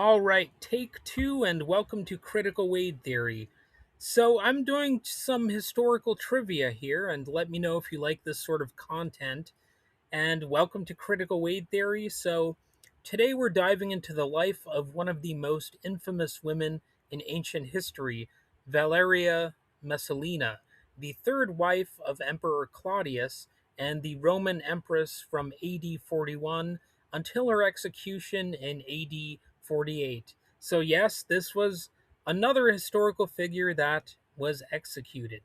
All right, take two, and welcome to Critical Weight Theory. So, I'm doing some historical trivia here, and let me know if you like this sort of content. And welcome to Critical Weight Theory. So, today we're diving into the life of one of the most infamous women in ancient history, Valeria Messalina, the third wife of Emperor Claudius and the Roman Empress from AD 41 until her execution in AD 48. So, yes, this was another historical figure that was executed.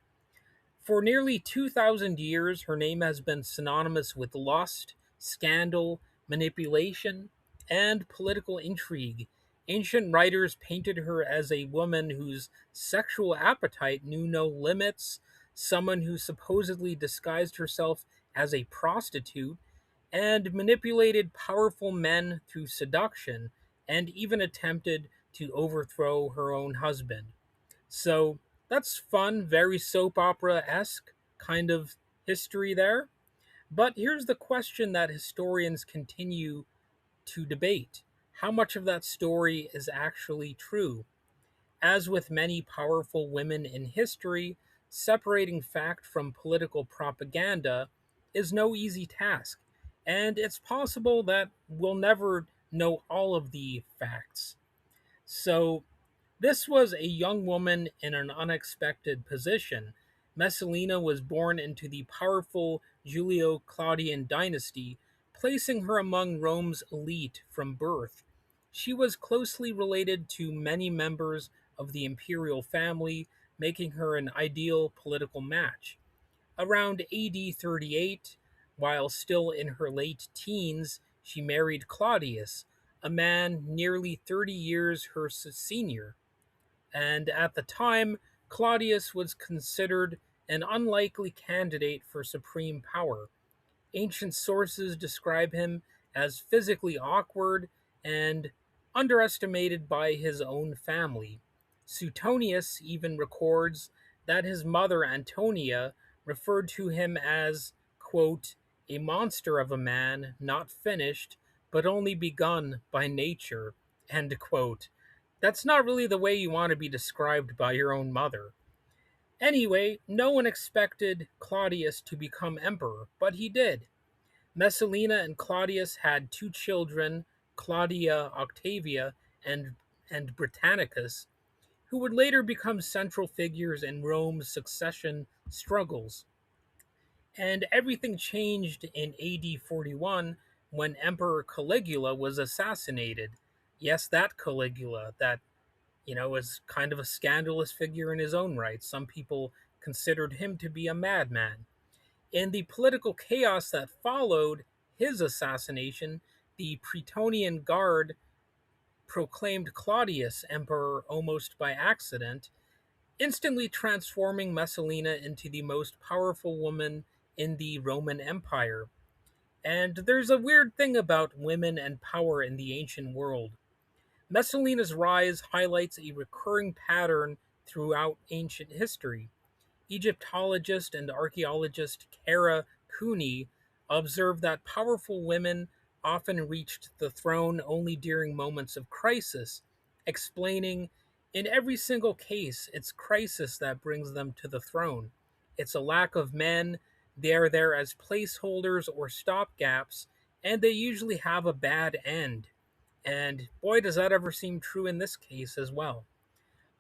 For nearly 2,000 years, her name has been synonymous with lust, scandal, manipulation, and political intrigue. Ancient writers painted her as a woman whose sexual appetite knew no limits, someone who supposedly disguised herself as a prostitute and manipulated powerful men through seduction, and even attempted to overthrow her own husband. So that's fun, very soap opera esque kind of history there. But here's the question that historians continue to debate: how much of that story is actually true? As with many powerful women in history, separating fact from political propaganda is no easy task, and it's possible that we'll never know all of the facts. So, this was a young woman in an unexpected position. Messalina was born into the powerful Julio Claudian dynasty, placing her among Rome's elite from birth. She was closely related to many members of the imperial family, making her an ideal political match. Around AD 38, while still in her late teens, she married Claudius, a man nearly 30 years her senior, and at the time, Claudius was considered an unlikely candidate for supreme power. Ancient sources describe him as physically awkward and underestimated by his own family. Suetonius even records that his mother Antonia referred to him as, quote, a monster of a man, not finished, but only begun by nature, end quote. That's not really the way you want to be described by your own mother. Anyway, no one expected Claudius to become emperor, but he did. Messalina and Claudius had two children, Claudia Octavia and, and Britannicus, who would later become central figures in Rome's succession struggles. And everything changed in AD 41 when Emperor Caligula was assassinated. Yes, that Caligula, that was kind of a scandalous figure in his own right. Some people considered him to be a madman. In the political chaos that followed his assassination, the Praetorian Guard proclaimed Claudius emperor almost by accident, instantly transforming Messalina into the most powerful woman in the Roman Empire. And there's a weird thing about women and power in the ancient world. Messalina's rise highlights a recurring pattern throughout ancient history. Egyptologist and archaeologist Kara Cooney observed that powerful women often reached the throne only during moments of crisis, explaining, in every single case, it's crisis that brings them to the throne. It's a lack of men, they are there as placeholders or stopgaps, and they usually have a bad end. And boy, does that ever seem true in this case as well.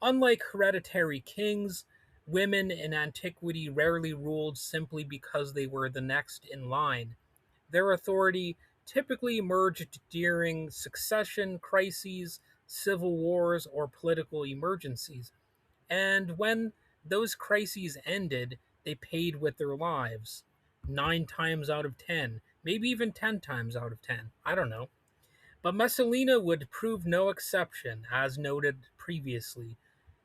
Unlike hereditary kings, women in antiquity rarely ruled simply because they were the next in line. Their authority typically emerged during succession crises, civil wars, or political emergencies. And when those crises ended, they paid with their lives. 9 times out of 10, maybe even 10 times out of 10. I don't know. But Messalina would prove no exception, as noted previously.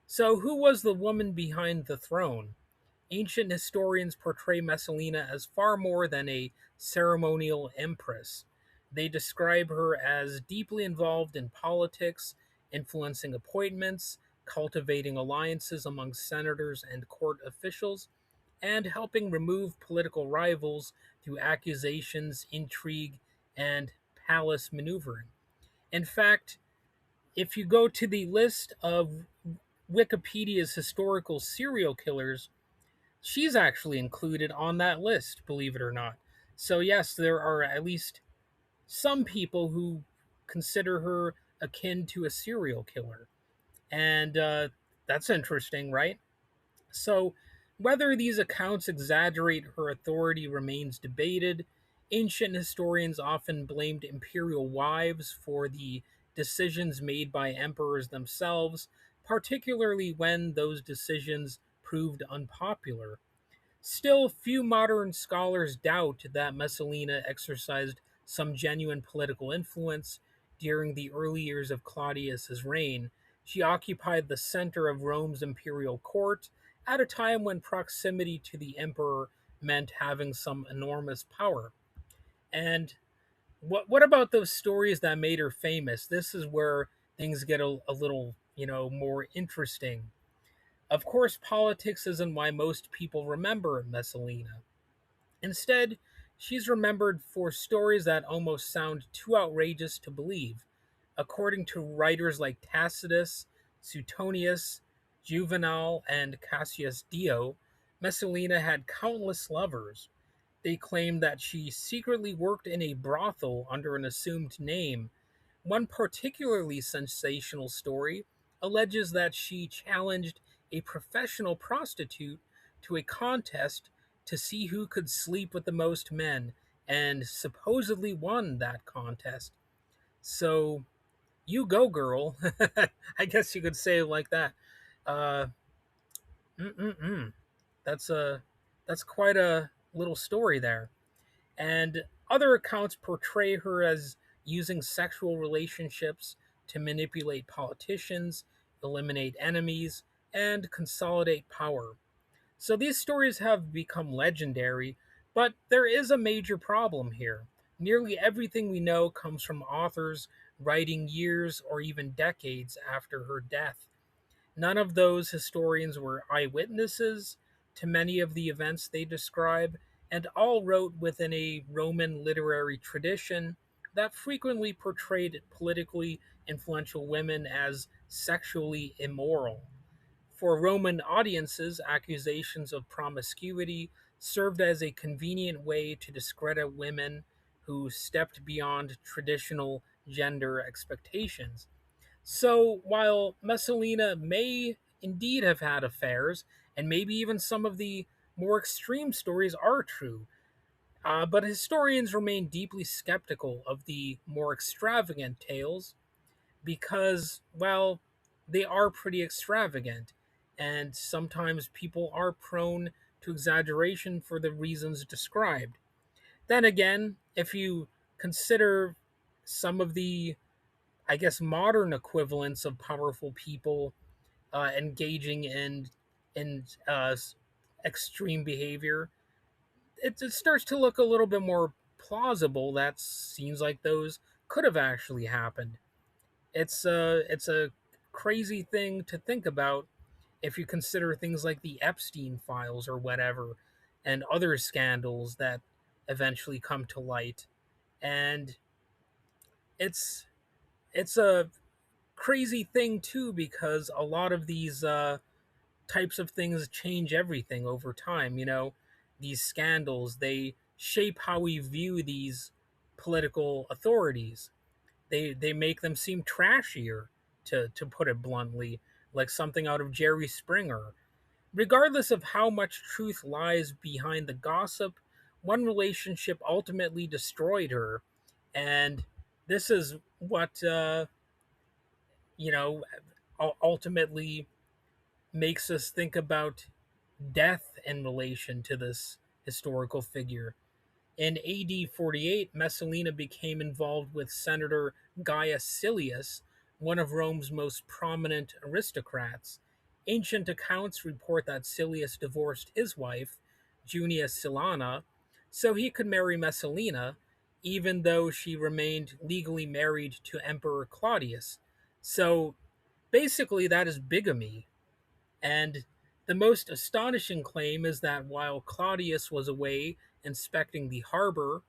So, who was the woman behind the throne? Ancient historians portray Messalina as far more than a ceremonial empress. They describe her as deeply involved in politics, influencing appointments, cultivating alliances among senators and court officials, and helping remove political rivals through accusations, intrigue, and palace maneuvering. In fact, if you go to the list of Wikipedia's historical serial killers, she's actually included on that list, believe it or not. So, yes, there are at least some people who consider her akin to a serial killer. And that's interesting, right? So, whether these accounts exaggerate her authority remains debated. Ancient historians often blamed imperial wives for the decisions made by emperors themselves, particularly when those decisions proved unpopular. Still, few modern scholars doubt that Messalina exercised some genuine political influence during the early years of Claudius's reign. She occupied the center of Rome's imperial court at a time when proximity to the emperor meant having some enormous power. And what about those stories that made her famous? This is where things get a little, more interesting. Of course, politics isn't why most people remember Messalina. Instead, she's remembered for stories that almost sound too outrageous to believe. According to writers like Tacitus, Suetonius, Juvenal, and Cassius Dio, Messalina had countless lovers. They claim that she secretly worked in a brothel under an assumed name. One particularly sensational story alleges that she challenged a professional prostitute to a contest to see who could sleep with the most men, and supposedly won that contest. So, you go, girl. I guess you could say it like that. Uh, mm-mm-mm. That's a that's quite a little story there. And other accounts portray her as using sexual relationships to manipulate politicians, eliminate enemies, and consolidate power. So these stories have become legendary, but there is a major problem here. Nearly everything we know comes from authors writing years or even decades after her death. None of those historians were eyewitnesses to many of the events they describe, and all wrote within a Roman literary tradition that frequently portrayed politically influential women as sexually immoral. For Roman audiences, accusations of promiscuity served as a convenient way to discredit women who stepped beyond traditional gender expectations. So, while Messalina may indeed have had affairs, and maybe even some of the more extreme stories are true, but historians remain deeply skeptical of the more extravagant tales because, well, they are pretty extravagant, and sometimes people are prone to exaggeration for the reasons described. Then again, if you consider some of the, I guess, modern equivalents of powerful people engaging in extreme behavior, it starts to look a little bit more plausible. That seems like those could have actually happened. It's a crazy thing to think about if you consider things like the Epstein files or whatever, and other scandals that eventually come to light. And it's it's a crazy thing too because a lot of these types of things change everything over time. These scandals, they shape how we view these political authorities. They make them seem trashier, to put it bluntly, like something out of Jerry Springer. Regardless of how much truth lies behind the gossip, one relationship ultimately destroyed her, and this is what you know ultimately makes us think about death in relation to this historical figure. In AD 48, Messalina became involved with Senator Gaius Silius, one of Rome's most prominent aristocrats. Ancient accounts report that Silius divorced his wife, Junia Silana, so he could marry Messalina, even though she remained legally married to Emperor Claudius. So basically, that is bigamy. And the most astonishing claim is that while Claudius was away inspecting the harbor,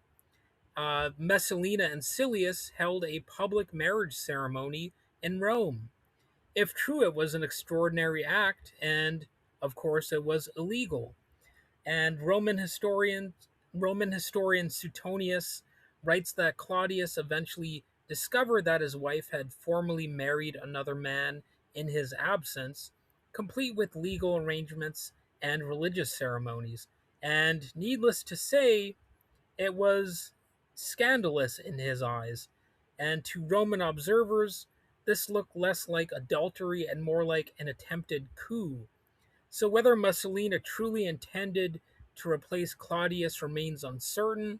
Messalina and Silius held a public marriage ceremony in Rome. If true, it was an extraordinary act, and of course, it was illegal. And Roman historian Suetonius writes that Claudius eventually discovered that his wife had formally married another man in his absence, complete with legal arrangements and religious ceremonies. And needless to say, it was scandalous in his eyes. And to Roman observers, this looked less like adultery and more like an attempted coup. So whether Messalina truly intended to replace Claudius remains uncertain.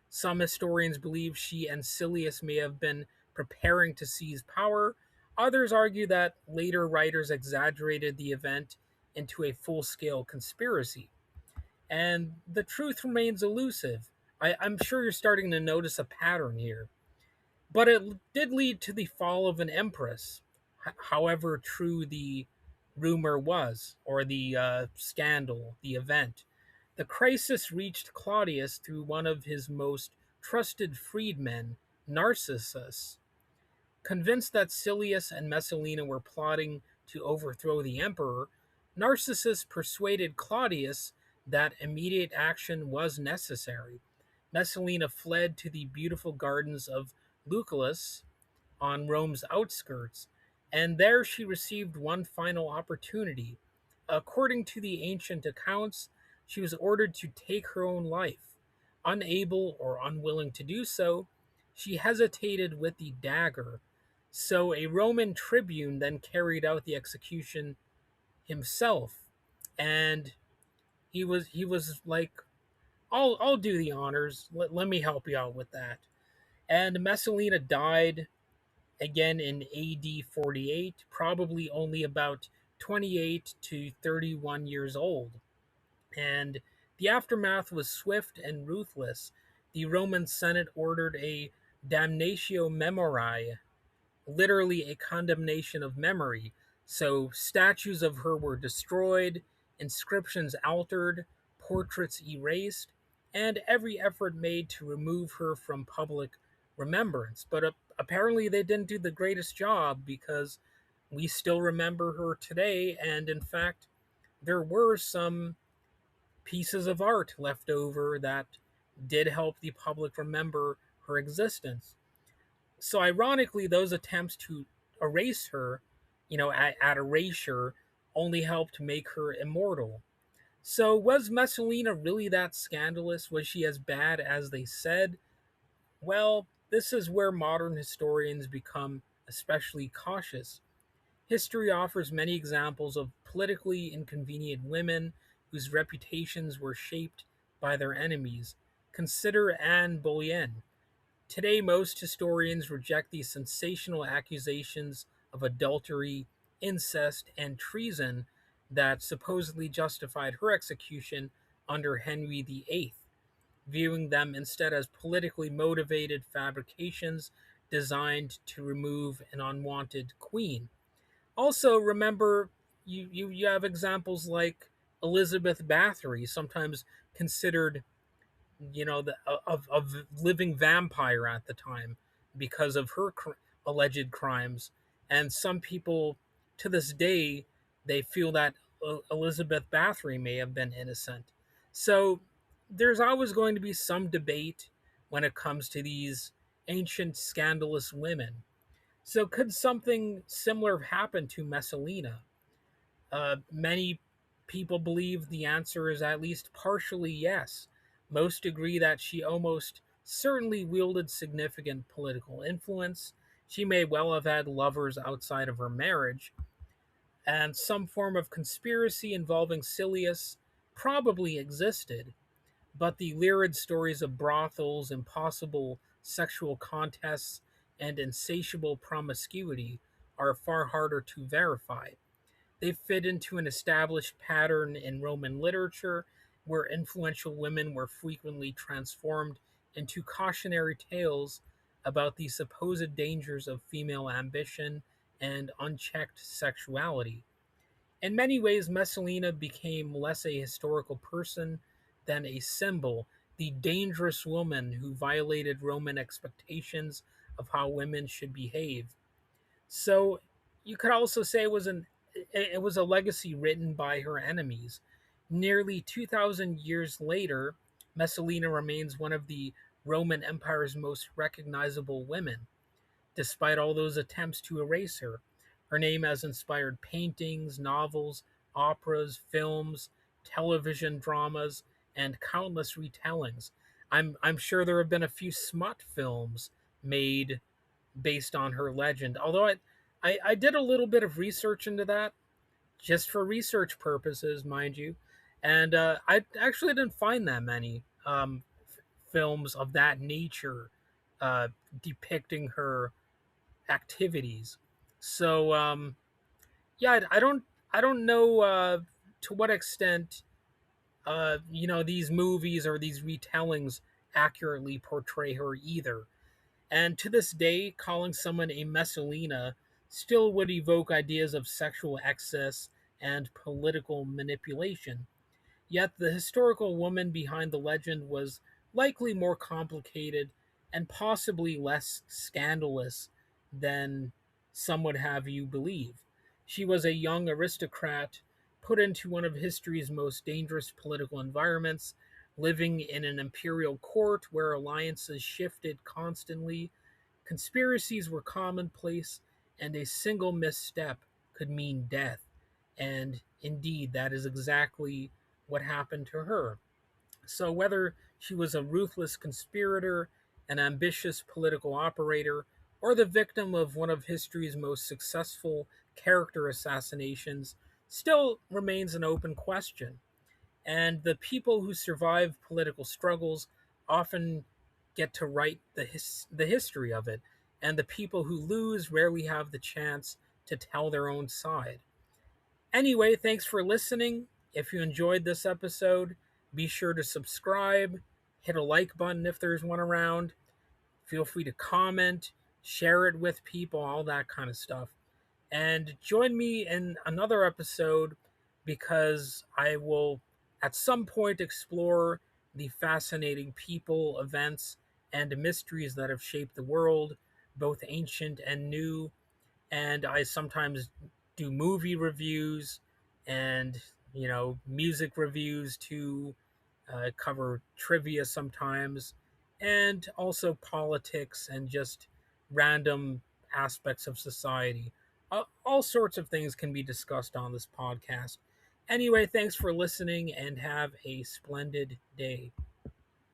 Some historians believe she and Silius may have been preparing to seize power. Others argue that later writers exaggerated the event into a full scale conspiracy. And the truth remains elusive. I'm sure you're starting to notice a pattern here. But it did lead to the fall of an empress, however true the rumor was, or the scandal, the event. The crisis reached Claudius through one of his most trusted freedmen, Narcissus. Convinced that Silius and Messalina were plotting to overthrow the emperor, Narcissus persuaded Claudius that immediate action was necessary. Messalina fled to the beautiful gardens of Lucullus on Rome's outskirts, and there she received one final opportunity. According to the ancient accounts, she was ordered to take her own life. Unable or unwilling to do so, she hesitated with the dagger. So a Roman tribune then carried out the execution himself, and he was like, I'll do the honors. Let me help you out with that. And Messalina died again in AD 48, probably only about 28 to 31 years old. And the aftermath was swift and ruthless. The Roman Senate ordered a damnatio memoriae, literally a condemnation of memory. So statues of her were destroyed, inscriptions altered, portraits erased, and every effort made to remove her from public remembrance. But apparently, they didn't do the greatest job because we still remember her today. And in fact, there were some pieces of art left over that did help the public remember her existence. So ironically, those attempts to erase her, at erasure, only helped make her immortal. So was Messalina really that scandalous? Was she as bad as they said? Well, this is where modern historians become especially cautious. History offers many examples of politically inconvenient women whose reputations were shaped by their enemies. Consider Anne Boleyn. Today, most historians reject these sensational accusations of adultery, incest, and treason that supposedly justified her execution under Henry VIII, viewing them instead as politically motivated fabrications designed to remove an unwanted queen. Also, remember, you have examples like Elizabeth Bathory, sometimes considered the of living vampire at the time because of her alleged crimes, and some people to this day they feel that Elizabeth Bathory may have been innocent. So there's always going to be some debate when it comes to these ancient scandalous women. So could something similar have happened to Messalina? Many people believe the answer is at least partially yes. Most agree that she almost certainly wielded significant political influence. She may well have had lovers outside of her marriage, and some form of conspiracy involving Silius probably existed. But the lurid stories of brothels, impossible sexual contests, and insatiable promiscuity are far harder to verify. They fit into an established pattern in Roman literature where influential women were frequently transformed into cautionary tales about the supposed dangers of female ambition and unchecked sexuality. In many ways, Messalina became less a historical person than a symbol, the dangerous woman who violated Roman expectations of how women should behave. So you could also say it was a legacy written by her enemies. Nearly 2,000 years later, Messalina remains one of the Roman Empire's most recognizable women, despite all those attempts to erase her. Her name has inspired paintings, novels, operas, films, television dramas, and countless retellings. I'm sure there have been a few smut films made based on her legend. Although I did a little bit of research into that, just for research purposes, mind you, and I actually didn't find that many films of that nature uh, depicting her activities. So yeah, I don't know to what extent these movies or these retellings accurately portray her either. And to this day, calling someone a Messalina still would evoke ideas of sexual excess and political manipulation. Yet the historical woman behind the legend was likely more complicated and possibly less scandalous than some would have you believe. She was a young aristocrat put into one of history's most dangerous political environments, living in an imperial court where alliances shifted constantly, conspiracies were commonplace, and a single misstep could mean death. And indeed, that is exactly what happened to her. So, whether she was a ruthless conspirator, an ambitious political operator, or the victim of one of history's most successful character assassinations, still remains an open question. And the people who survive political struggles often get to write the history of it, and the people who lose rarely have the chance to tell their own side. Anyway, thanks for listening. If you enjoyed this episode, be sure to subscribe, hit a like button if there's one around. Feel free to comment, share it with people, all that kind of stuff. And join me in another episode because I will at some point explore the fascinating people, events, and mysteries that have shaped the world, both ancient and new, and I sometimes do movie reviews and music reviews too. Cover trivia sometimes, and also politics and just random aspects of society. All sorts of things can be discussed on this podcast. Anyway, thanks for listening and have a splendid day.